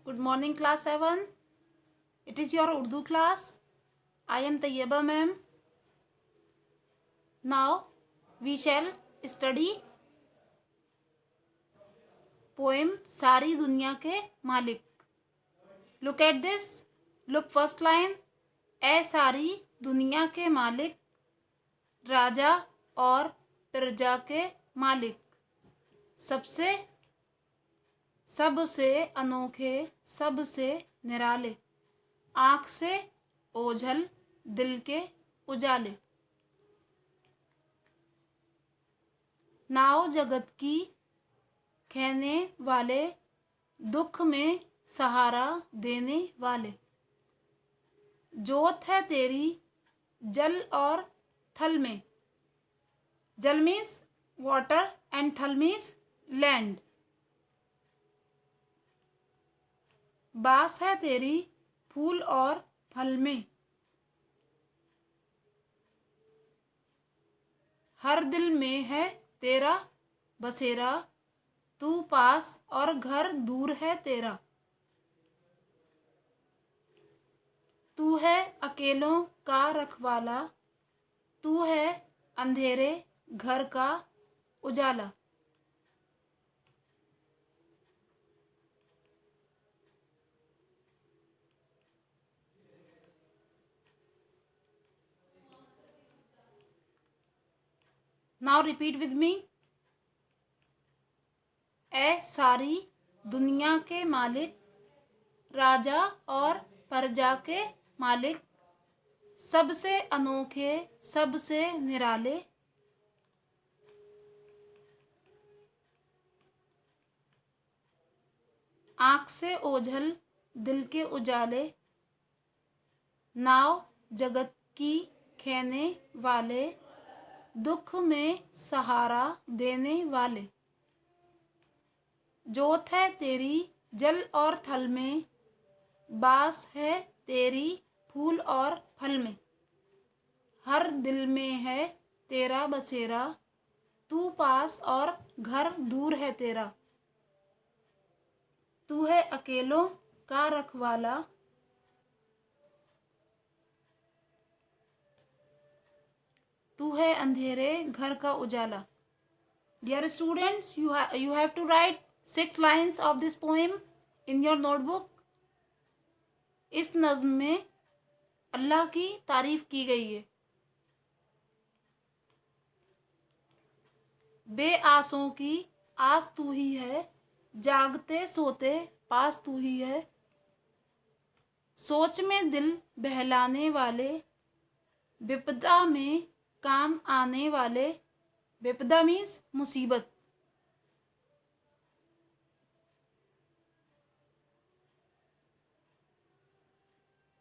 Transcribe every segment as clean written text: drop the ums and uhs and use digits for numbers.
Good morning, class 7. It is your Urdu class. I am Tayyeba ma'am. Now we shall study poem सारी दुनिया के मालिक. Look at this. Look first line. ए सारी दुनिया के मालिक, राजा और प्रजा के मालिक, सबसे सबसे अनोखे, सबसे निराले, आँख से ओझल, दिल के उजाले, नाव जगत की कहने वाले, दुख में सहारा देने वाले, जोत है तेरी जल और थल में. जल मीन्स वाटर एंड थल मीन्स लैंड. बास है तेरी फूल और फल में, हर दिल में है तेरा बसेरा, तू पास और घर दूर है तेरा. तू है अकेलों का रखवाला, तू है अंधेरे घर का उजाला. Now repeat with me. ए सारी दुनिया के मालिक, राजा और प्रजा के मालिक, सबसे अनोखे, सबसे निराले, आँख से ओझल, दिल के उजाले, नाव जगत की कहने वाले, दुख में सहारा देने वाले, जोत है तेरी जल और थल में, बास है तेरी फूल और फल में, हर दिल में है तेरा बसेरा, तू पास और घर दूर है तेरा. तू है अकेलों का रखवाला, तू है अंधेरे घर का उजाला. Dear students, you have to write 6 lines of this poem in your notebook. इस नज़्म में अल्लाह की तारीफ की गई है. बेआसों की आस तू ही है, जागते सोते पास तू ही है, सोच में दिल बहलाने वाले, विपदा में काम आने वाले. विपदा मीन्स मुसीबत.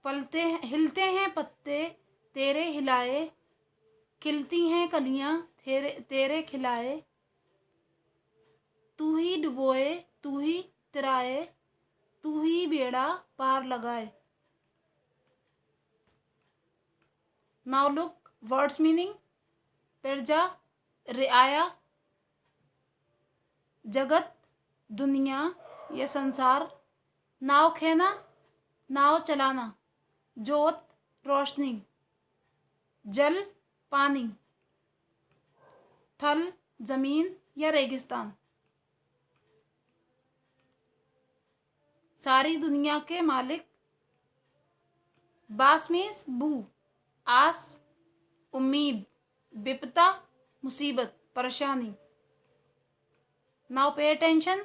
पलते हिलते हैं पत्ते तेरे हिलाए, खिलती हैं कलियां तेरे खिलाए, तू ही डुबोए, तू ही तिराए, तू ही बेड़ा पार लगाए. Now look words meaning. प्रजा रियाया, जगत दुनिया ये संसार, नाव खेना नाव चलाना, जोत रोशनी, जल पानी, थल जमीन या रेगिस्तान. सारी दुनिया के मालिक. बास मीन्स बू, आस उम्मीद, विपदा मुसीबत परेशानी. Now pay attention.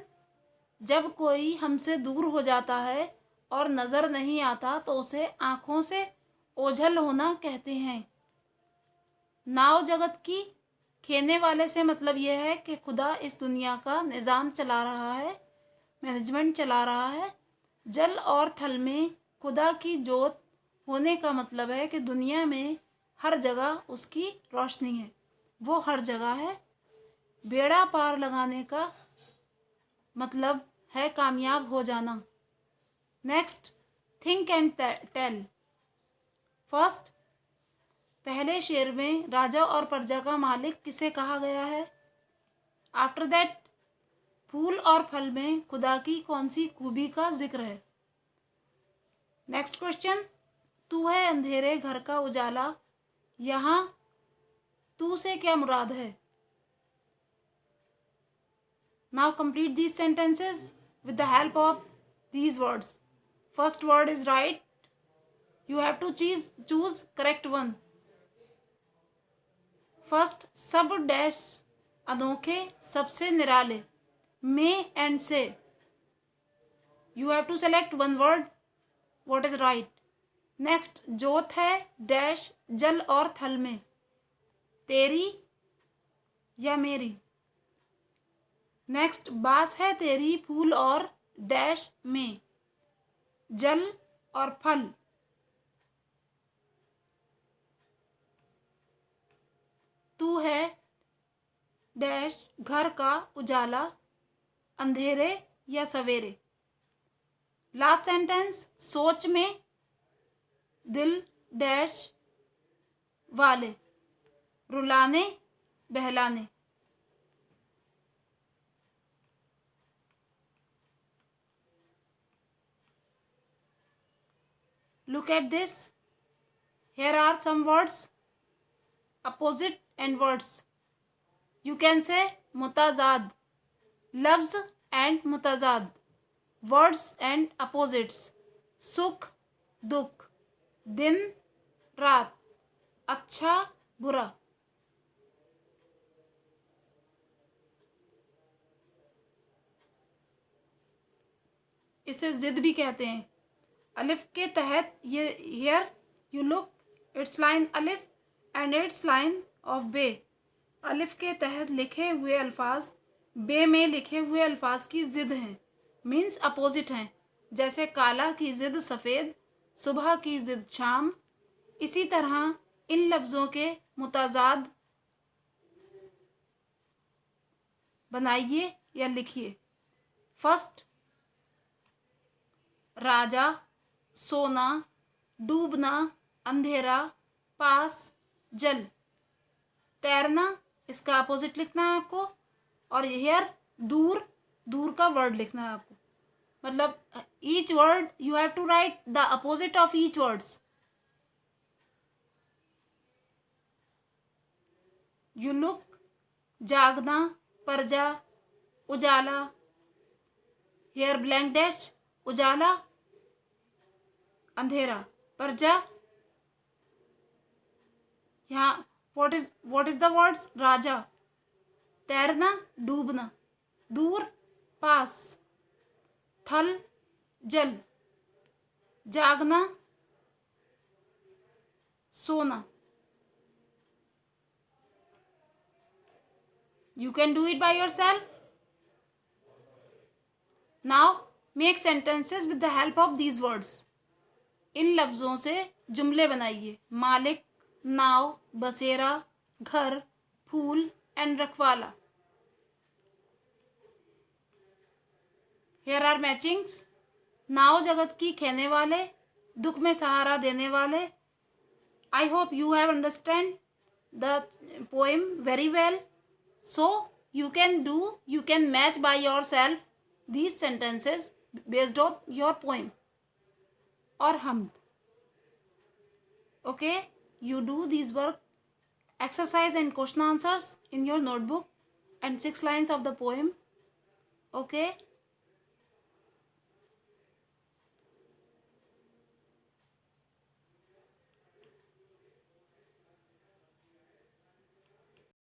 जब कोई हमसे दूर हो जाता है और नज़र नहीं आता तो उसे आँखों से ओझल होना कहते हैं. नाव जगत की खेने वाले से मतलब यह है कि खुदा इस दुनिया का निज़ाम चला रहा है, मैनेजमेंट चला रहा है. जल और थल में खुदा की जोत होने का मतलब है कि दुनिया में हर जगह उसकी रोशनी है, वो हर जगह है. बेड़ा पार लगाने का मतलब है कामयाब हो जाना. Next, think and tell. First, पहले शेर में राजा और प्रजा का मालिक किसे कहा गया है. आफ्टर दैट, फूल और फल में खुदा की कौन सी खूबी का जिक्र है? नेक्स्ट क्वेश्चन, तू है अंधेरे घर का उजाला, यहाँ तू से क्या मुराद है? Now complete these sentences with the help of these words. First word is right. You have to choose correct one. First, सब डैश अनोखे सबसे निराले, में and से. You have to select one word. What is right? Next, जोत है dash जल और थल में, तेरी या मेरी. नेक्स्ट, बास है तेरी फूल और डैश में, जल और फल. तू है डैश घर का उजाला, अंधेरे या सवेरे. लास्ट सेंटेंस, सोच में दिल डैश वाले, रुलाने बहलाने. Look at this. Here are some words, opposite and words. You can say mutazad, lafz and mutazad, words and opposites. सुख दुख, दिन रात, अच्छा बुरा. इसे जिद भी कहते हैं. अलिफ के तहत ये here you look, it's line अलिफ एंड इट्स लाइन ऑफ बे. अलिफ के तहत लिखे हुए अल्फाज बे में लिखे हुए अल्फाज की जिद हैं, मीन्स अपोजिट हैं. जैसे काला की जिद सफ़ेद, सुबह की जिद शाम. इसी तरह इन लफ्ज़ों के मुताजाद बनाइए या लिखिए. फर्स्ट, राजा, सोना, डूबना, अंधेरा, पास, जल. तैरना, इसका अपोजिट लिखना है आपको. और हियर दूर, दूर का वर्ड लिखना है आपको. मतलब each word you have to write the opposite of each words. You look, जागना, परजा, उजाला. हियर ब्लैंक डैश, उजाला, अंधेरा, परजा. यहाँ what is the words? राजा, तैरना, डूबना, दूर, पास, थल, जल, जागना, सोना. You can do it by yourself. Now make sentences with the help of these words. इन लफ्ज़ों से जुमले बनाइए. मालिक, नाव, बसेरा, घर, फूल एंड रखवाला. Here are matchings. नाव जगत की खेने वाले, दुख में सहारा देने वाले. I hope you have understand the poem very well. So you can match by yourself these sentences based on your poem or hamd. Okay, you do these work exercise and question answers in your notebook and 6 lines of the poem. Okay.